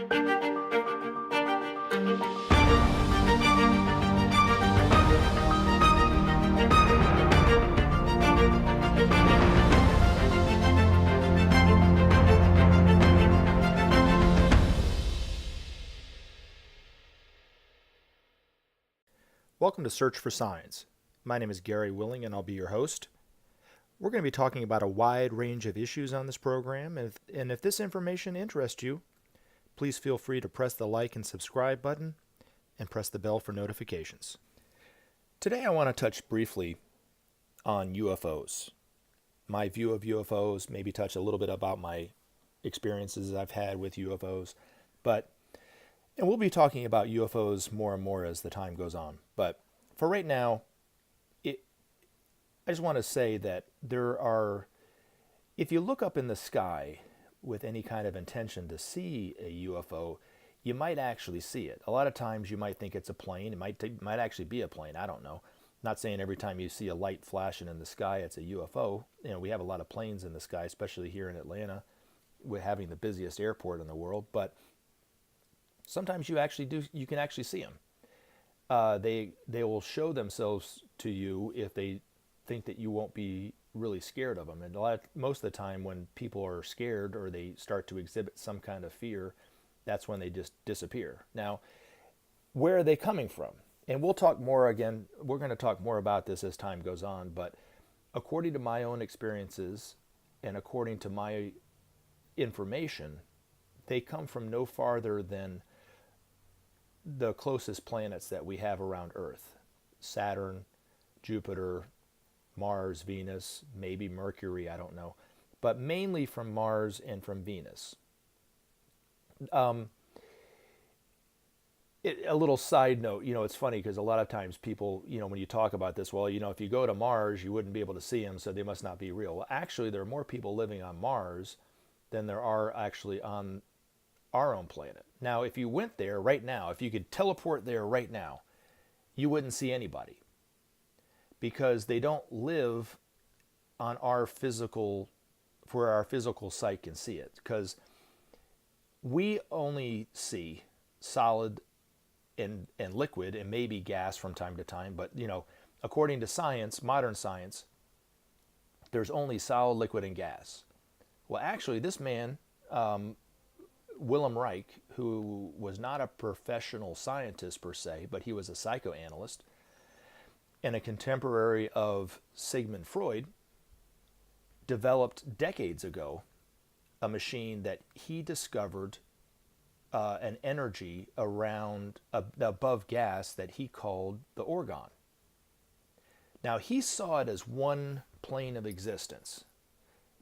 Welcome to Search for Signs. My name is Gary Willing and I'll be your host. We're going to be talking about a wide range of issues on this program, and if this information interests you, please feel free to press the like and subscribe button and press the bell for notifications. Today I want to touch briefly on UFOs, my view of UFOs, maybe touch a little bit about my experiences I've had with UFOs, and we'll be talking about UFOs more and more as the time goes on. But for right now, I just want to say that if you look up in the sky with any kind of intention to see a UFO, you might actually see it. A lot of times you might think it's a plane. It might actually be a plane. I don't know. Not saying every time you see a light flashing in the sky, it's a UFO. We have a lot of planes in the sky, especially here in Atlanta. We're having the busiest airport in the world, but sometimes you can actually see them. They will show themselves to you if they think that you won't be really scared of them. And most of the time when people are scared or they start to exhibit some kind of fear, that's when they just disappear. Now, where are they coming from? And we'll talk more again. We're going to talk more about this as time goes on. But according to my own experiences and according to my information, they come from no farther than the closest planets that we have around Earth: Saturn, Jupiter, Mars, Venus, maybe Mercury, I don't know, but mainly from Mars and from Venus. A little side note, it's funny because a lot of times people, when you talk about this, well, if you go to Mars, you wouldn't be able to see them, so they must not be real. Well, actually, there are more people living on Mars than there are actually on our own planet. Now, if you went there right now, if you could teleport there right now, you wouldn't see anybody, because they don't live on our physical, where our physical sight can see it, because we only see solid and liquid and maybe gas from time to time. But according to science, modern science, there's only solid, liquid, and gas. Well, actually, this man, Willem Reich, who was not a professional scientist per se, but he was a psychoanalyst and a contemporary of Sigmund Freud, developed decades ago a machine that he discovered an energy above gas that he called the orgon. Now, he saw it as one plane of existence,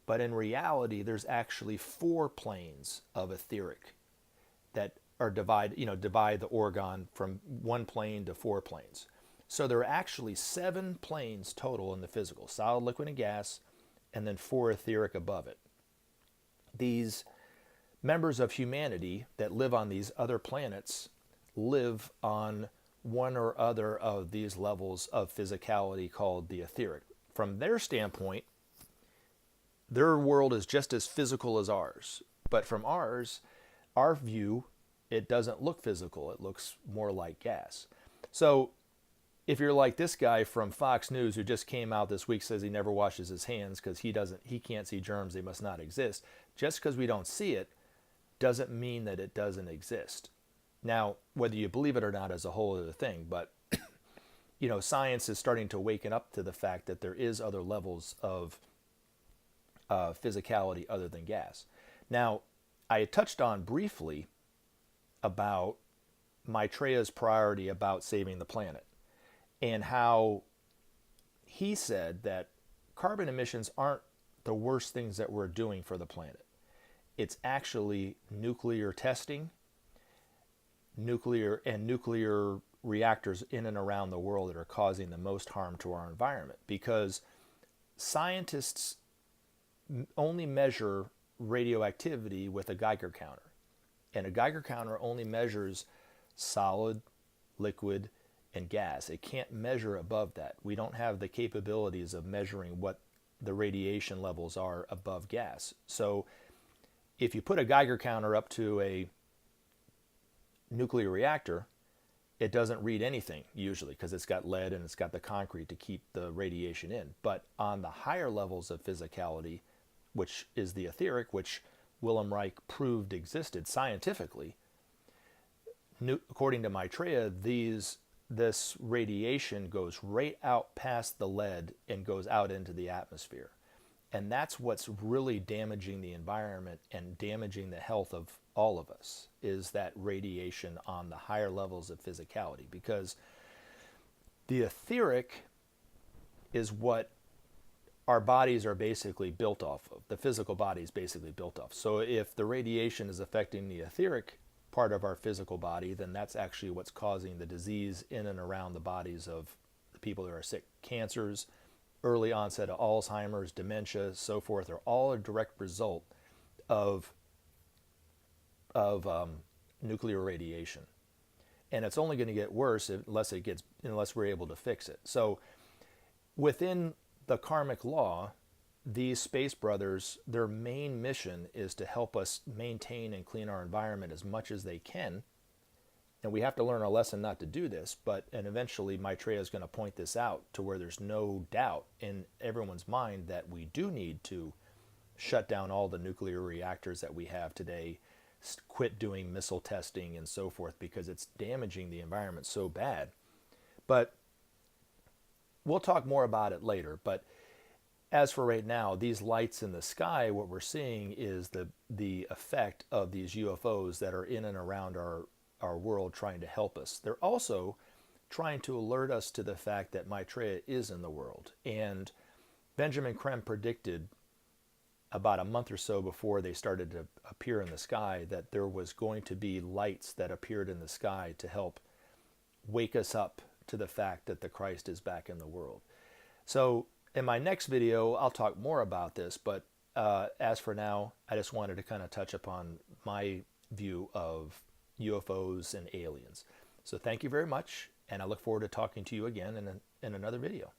but in reality, there's actually 4 planes of etheric that are divide the orgon from one plane to 4 planes. So there are actually 7 planes total in the physical: solid, liquid, and gas, and then 4 etheric above it. These members of humanity that live on these other planets live on one or other of these levels of physicality called the etheric. From their standpoint, their world is just as physical as ours. But from our view, it doesn't look physical. It looks more like gas. So if you're like this guy from Fox News who just came out this week, says he never washes his hands because he can't see germs, they must not exist. Just because we don't see it doesn't mean that it doesn't exist. Now, whether you believe it or not is a whole other thing, but science is starting to waken up to the fact that there is other levels of physicality other than gas. Now, I touched on briefly about Maitreya's priority about saving the planet, and how he said that carbon emissions aren't the worst things that we're doing for the planet. It's actually nuclear testing, nuclear reactors in and around the world that are causing the most harm to our environment, because scientists only measure radioactivity with a Geiger counter. And a Geiger counter only measures solid, liquid, and gas. It can't measure above that. We don't have the capabilities of measuring what the radiation levels are above gas. So if you put a Geiger counter up to a nuclear reactor, it doesn't read anything usually because it's got lead and it's got the concrete to keep the radiation in. But on the higher levels of physicality, which is the etheric, which Wilhelm Reich proved existed scientifically, according to Maitreya, this radiation goes right out past the lead and goes out into the atmosphere. And that's what's really damaging the environment and damaging the health of all of us, is that radiation on the higher levels of physicality. Because the etheric is what our bodies are basically built off of. The physical body is basically built off. So if the radiation is affecting the etheric part of our physical body, then that's actually what's causing the disease in and around the bodies of the people that are sick. Cancers, early onset of Alzheimer's, dementia, so forth, are all a direct result of nuclear radiation. And it's only going to get worse unless we're able to fix it. So within the karmic law, these space brothers, their main mission is to help us maintain and clean our environment as much as they can. And we have to learn a lesson not to do this, and eventually Maitreya is going to point this out to where there's no doubt in everyone's mind that we do need to shut down all the nuclear reactors that we have today, quit doing missile testing and so forth, because it's damaging the environment so bad. But we'll talk more about it later. But as for right now, these lights in the sky, what we're seeing is the effect of these UFOs that are in and around our world trying to help us. They're also trying to alert us to the fact that Maitreya is in the world. And Benjamin Creme predicted about a month or so before they started to appear in the sky that there was going to be lights that appeared in the sky to help wake us up to the fact that the Christ is back in the world. So in my next video, I'll talk more about this, but as for now, I just wanted to kind of touch upon my view of UFOs and aliens. So thank you very much, and I look forward to talking to you again in another video.